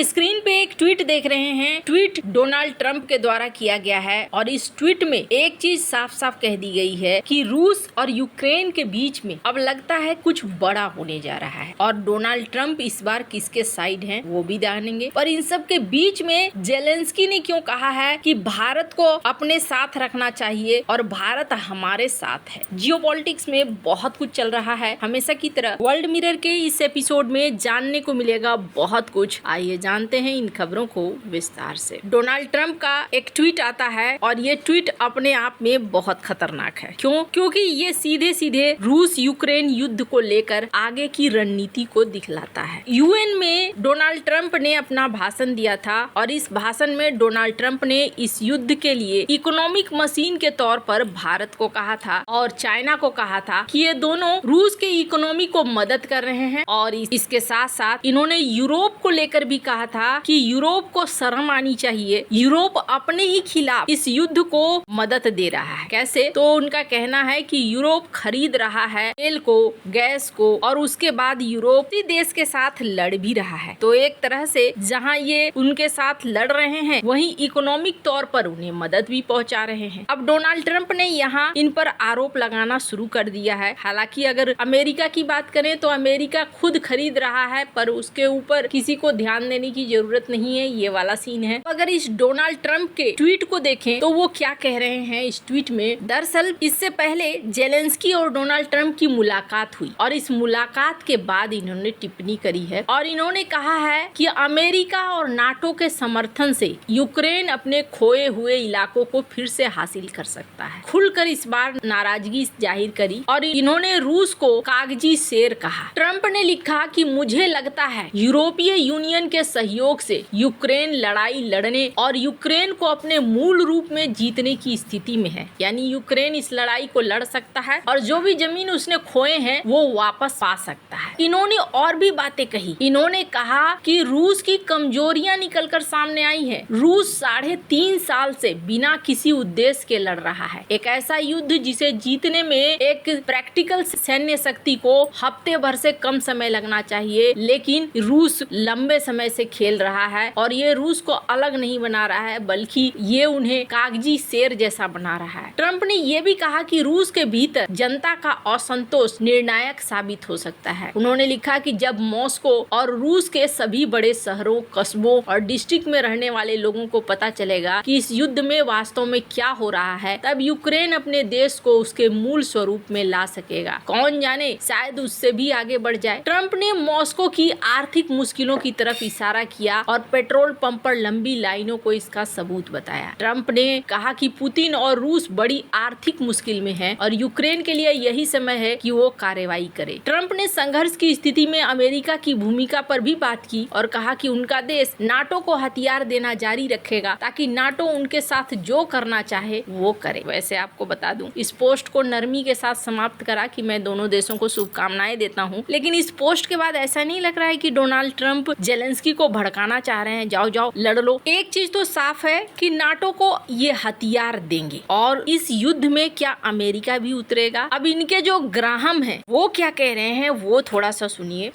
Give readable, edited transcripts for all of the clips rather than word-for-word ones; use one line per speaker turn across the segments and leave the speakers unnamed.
Screen पे एक tweet देख रहे हैं। ट्वीट डोनाल्ड ट्रंप के द्वारा किया गया है और इस ट्वीट में एक चीज साफ साफ कह दी गई है कि रूस और यूक्रेन के बीच में अब लगता है कुछ बड़ा होने जा रहा है और डोनाल्ड ट्रंप इस बार किसके साइड हैं वो भी जानेंगे। पर इन सब के बीच में जेलेंस्की ने क्यों कहा है कि भारत को अपने साथ रखना चाहिए और भारत हमारे साथ है। जियोपॉलिटिक्स में बहुत कुछ चल रहा है हमेशा की तरह। वर्ल्ड मिरर के इस एपिसोड में जानने को मिलेगा बहुत कुछ। आइए जानते हैं इन खबरों को विस्तार से। डोनाल्ड ट्रंप का एक ट्वीट आता है और ये ट्वीट अपने आप में बहुत खतरनाक है। क्यों? क्योंकि ये सीधे सीधे रूस यूक्रेन युद्ध को लेकर आगे की रणनीति को दिखलाता है। यूएन में डोनाल्ड ट्रंप ने अपना भाषण दिया था और इस भाषण में डोनाल्ड ट्रंप ने इस युद्ध के लिए इकोनॉमिक मशीन के तौर पर भारत को कहा था और चाइना को कहा था कि ये दोनों रूस के इकोनॉमी को मदद कर रहे हैं। और इसके साथ साथ इन्होंने यूरोप को लेकर भी कहा था कि यूरोप को शर्म आनी चाहिए, यूरोप अपने ही खिलाफ इस युद्ध को मदद दे रहा है। कैसे? तो उनका कहना है कि यूरोप खरीद रहा है तेल को, गैस को और उसके बाद यूरोपीय देश के साथ लड़ भी रहा है। तो एक तरह से जहां ये उनके साथ लड़ रहे हैं वहीं इकोनॉमिक तौर पर उन्हें मदद भी पहुंचा रहे हैं। अब डोनाल्ड ट्रंप ने यहाँ इन पर आरोप लगाना शुरू कर दिया है। हालांकि अगर अमेरिका की बात करें तो अमेरिका खुद खरीद रहा है पर उसके ऊपर किसी को ध्यान देने की जरूरत नहीं है, ये वाला सीन है। अगर इस डोनाल्ड ट्रंप के ट्वीट को देखें तो वो क्या कह रहे हैं इस ट्वीट में। दरअसल इससे पहले जेलेंस्की और डोनाल्ड ट्रंप की मुलाकात हुई और इस मुलाकात के बाद इन्होंने टिप्पणी करी है और इन्होंने कहा है कि अमेरिका और नाटो के समर्थन से यूक्रेन अपने खोए हुए इलाकों को फिर से हासिल कर सकता है। खुलकर इस बार नाराजगी जाहिर करी और इन्होंने रूस को कागजी शेर कहा। ट्रंप ने लिखा कि मुझे लगता है यूरोपीय यूनियन के सहयोग से यूक्रेन लड़ाई लड़ने और यूक्रेन को अपने मूल रूप में जीतने की स्थिति में है। यानी यूक्रेन इस लड़ाई को लड़ सकता है और जो भी जमीन उसने खोए हैं वो वापस पा सकता है। इन्होंने और भी बातें कही। इन्होंने कहा कि रूस की कमजोरियां निकलकर सामने आई है। रूस 3.5 साल से बिना किसी उद्देश्य के लड़ रहा है। एक ऐसा युद्ध जिसे जीतने में एक प्रैक्टिकल सैन्य शक्ति को हफ्ते भर से कम समय लगना चाहिए, लेकिन रूस लंबे समय से खेल रहा है और ये रूस को अलग नहीं बना रहा है बल्कि ये उन्हें कागजी शेर जैसा बना रहा है। ट्रंप ने ये भी कहा कि रूस के भीतर जनता का असंतोष निर्णायक साबित हो सकता है। उन्होंने लिखा कि जब मॉस्को और रूस के सभी बड़े शहरों, कस्बों और डिस्ट्रिक्ट में रहने वाले लोगों को पता चलेगा कि इस युद्ध में वास्तव में क्या हो रहा है, तब यूक्रेन अपने देश को उसके मूल स्वरूप में ला सकेगा। कौन जाने शायद उससे भी आगे बढ़ जाए। ट्रंप ने मॉस्को की आर्थिक मुश्किलों की तरफ इशारा किया और पेट्रोल पंप पर लंबी लाइनों को इसका सबूत बताया। ट्रंप ने कहा कि पुतिन और रूस बड़ी आर्थिक मुश्किल में है और यूक्रेन के लिए यही समय है कि वो कार्रवाई करे। ट्रंप ने संघर्ष की स्थिति में अमेरिका की भूमिका पर भी बात की और कहा कि उनका देश नाटो को हथियार देना जारी रखेगा ताकि नाटो उनके साथ जो करना चाहे वो करे। वैसे आपको बता दूं, इस पोस्ट को नरमी के साथ समाप्त करा कि मैं दोनों देशों को शुभकामनाएं देता हूं, लेकिन इस पोस्ट के बाद ऐसा नहीं लग रहा है कि डोनाल्ड ट्रंप जेलेंस्की को भड़काना चाह रहे हैं। जाओ जाओ लड़ लो। एक चीज तो साफ है कि नाटो को ये हथियार देंगे और इस युद्ध में क्या अमेरिका भी उतरेगा। अब इनके जो ग्राहम है वो क्या कह रहे हैं वो थोड़ा सा सुनिए।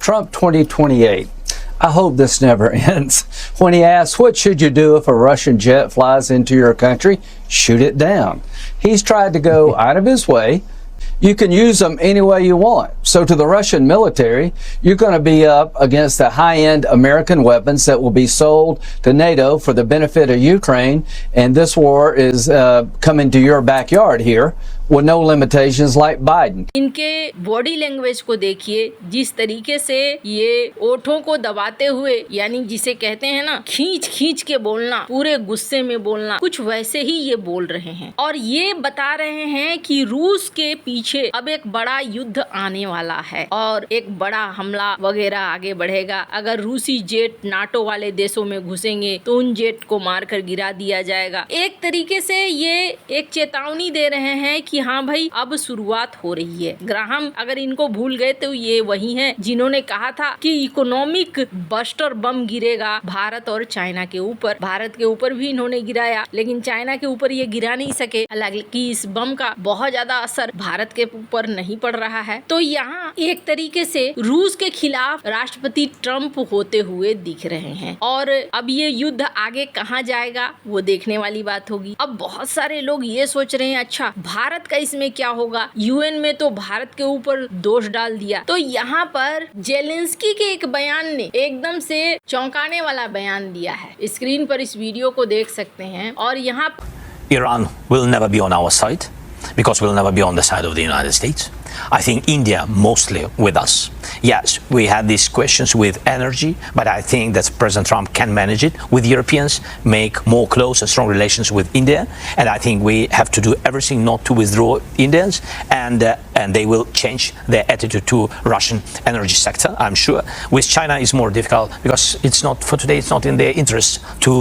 Trump 2028. I hope this never ends. When he asks, what should you do if a Russian jet flies into your country? Shoot it down. He's tried to go out of his way. You can use them any way you want. So to the Russian military, you're going to be up against the high-end American weapons that will be sold to NATO for the benefit of Ukraine. And this war is coming to your backyard here with no limitations like Biden.
इनके body language को देखिए, जिस तरीके से ये ओठों को दबाते हुए, यानी जिसे कहते हैं ना खींच खींच के बोलना, पूरे गुस्से में बोलना, कुछ वैसे ही ये बोल रहे हैं और ये बता रहे हैं कि रूस के पीछे अब एक बड़ा युद्ध आने वाला है और एक बड़ा हमला वगैरह आगे बढ़ेगा। अगर रूसी जेट नाटो वाले देशों में घुसेंगे तो उन जेट को मारकर गिरा दिया जाएगा। एक तरीके से ये एक चेतावनी दे रहे हैं कि कि हाँ भाई अब शुरुआत हो रही है। ग्राहम अगर इनको भूल गए तो ये वही हैं जिन्होंने कहा था कि इकोनॉमिक बस्टर बम गिरेगा भारत और चाइना के ऊपर। भारत के ऊपर भी इन्होंने गिराया लेकिन चाइना के ऊपर ये गिरा नहीं सके। हालांकि इस बम का बहुत ज्यादा असर भारत के ऊपर नहीं पड़ रहा है। तो यहाँ एक तरीके से रूस के खिलाफ राष्ट्रपति ट्रंप होते हुए दिख रहे हैं और अब ये युद्ध आगे कहाँ जाएगा वो देखने वाली बात होगी। अब बहुत सारे लोग ये सोच रहे हैं अच्छा भारत का इसमें क्या होगा, यूएन में तो भारत के ऊपर दोष डाल दिया। तो यहाँ पर जेलेंस्की के एक बयान ने एकदम से चौंकाने वाला बयान दिया है। स्क्रीन पर इस वीडियो को देख सकते हैं और यहाँ
Iran will never be on our side because we'll never be on the side of the United States. I think India mostly with us. Yes, we had these questions with energy, but I think that President Trump can manage it with Europeans, make more close and strong relations with India, and I think we have to do everything not to withdraw Indians, and they will change their attitude to Russian energy sector, I'm sure. With China it's more difficult because it's not, for today, it's not in their interest to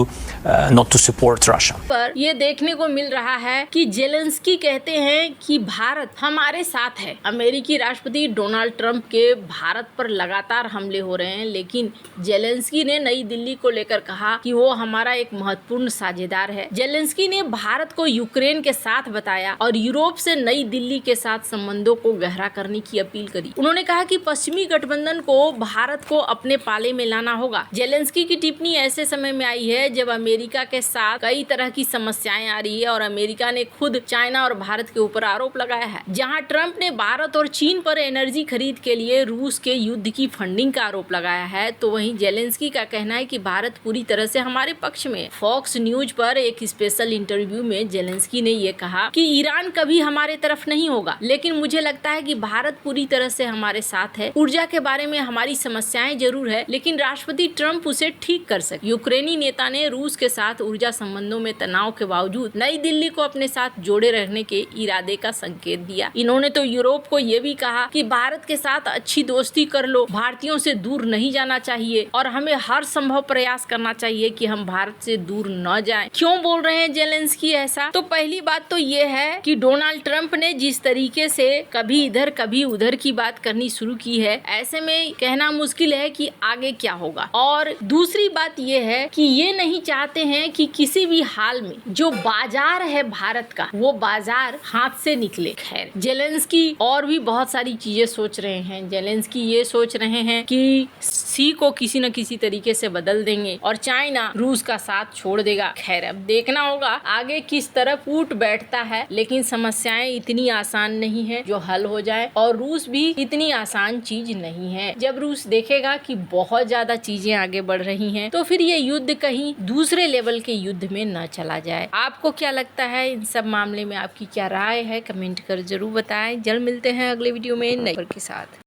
not to support Russia.
पर ये देखने को मिल रहा है कि Zelensky कहते हैं कि भारत हमारे साथ है। अमेरिकी राष्ट्रपति डोनाल्ड ट्रंप के भारत पर लगातार हमले हो रहे हैं, लेकिन जेलेंस्की ने नई दिल्ली को लेकर कहा कि वो हमारा एक महत्वपूर्ण साझेदार है। जेलेंस्की ने भारत को यूक्रेन के साथ बताया और यूरोप से नई दिल्ली के साथ संबंधों को गहरा करने की अपील करी। उन्होंने कहा कि पश्चिमी गठबंधन को भारत को अपने पाले में लाना होगा। जेलेंस्की की टिप्पणी ऐसे समय में आई है जब अमेरिका के साथ कई तरह की समस्याएं आ रही है और अमेरिका ने खुद चाइना और भारत के ऊपर आरोप लगाया है। जहां ट्रंप ने भारत और चीन पर एनर्जी खरीद के लिए रूस के युद्ध की फंडिंग का आरोप लगाया है, तो वहीं जेलेंस्की का कहना है कि भारत पूरी तरह से हमारे पक्ष में। फॉक्स न्यूज पर एक स्पेशल इंटरव्यू में जेलेंस्की ने यह कहा कि ईरान कभी हमारे तरफ नहीं होगा, लेकिन मुझे लगता है कि भारत पूरी तरह से हमारे साथ है। ऊर्जा के बारे में हमारी समस्याएं जरूर है, लेकिन राष्ट्रपति ट्रंप उसे ठीक कर सके। यूक्रेनी नेता ने रूस के साथ ऊर्जा संबंधों में तनाव के बावजूद नई दिल्ली को अपने साथ जोड़े रहने के इरादे का संकेत दिया। इन्होंने तो यूरोप को यह भी कहा कि भारत के साथ अच्छी दोस्ती कर लो, भारतीयों से दूर नहीं जाना चाहिए और हमें हर संभव प्रयास करना चाहिए कि हम भारत से दूर न जाएं। क्यों बोल रहे हैं जेलेंस्की ऐसा? तो पहली बात तो ये है कि डोनाल्ड ट्रंप ने जिस तरीके से कभी इधर कभी उधर की बात करनी शुरू की है, ऐसे में कहना मुश्किल है कि आगे क्या होगा। और दूसरी बात ये है कि ये नहीं चाहते हैं कि किसी भी हाल में जो बाजार है भारत का, वो बाजार हाथ से निकले। खैर, जेलेंस्की और भी बहुत सारी चीजें सोच रहे हैं। जेलेंस्की ये सोच रहे हैं कि सी को किसी न किसी तरीके से बदल देंगे और चाइना रूस का साथ छोड़ देगा। खैर, अब देखना होगा आगे किस तरह फूट बैठता है, लेकिन समस्याएं इतनी आसान नहीं है जो हल हो जाए और रूस भी इतनी आसान चीज नहीं है। जब रूस देखेगा कि बहुत ज्यादा चीजें आगे बढ़ रही हैं, तो फिर ये युद्ध कहीं दूसरे लेवल के युद्ध में न चला जाए। आपको क्या लगता है इन सब मामले में? आपकी क्या राय है? कमेंट कर जरूर बताएं। जल्द मिलते हैं अगले वीडियो में नई खबर के साथ।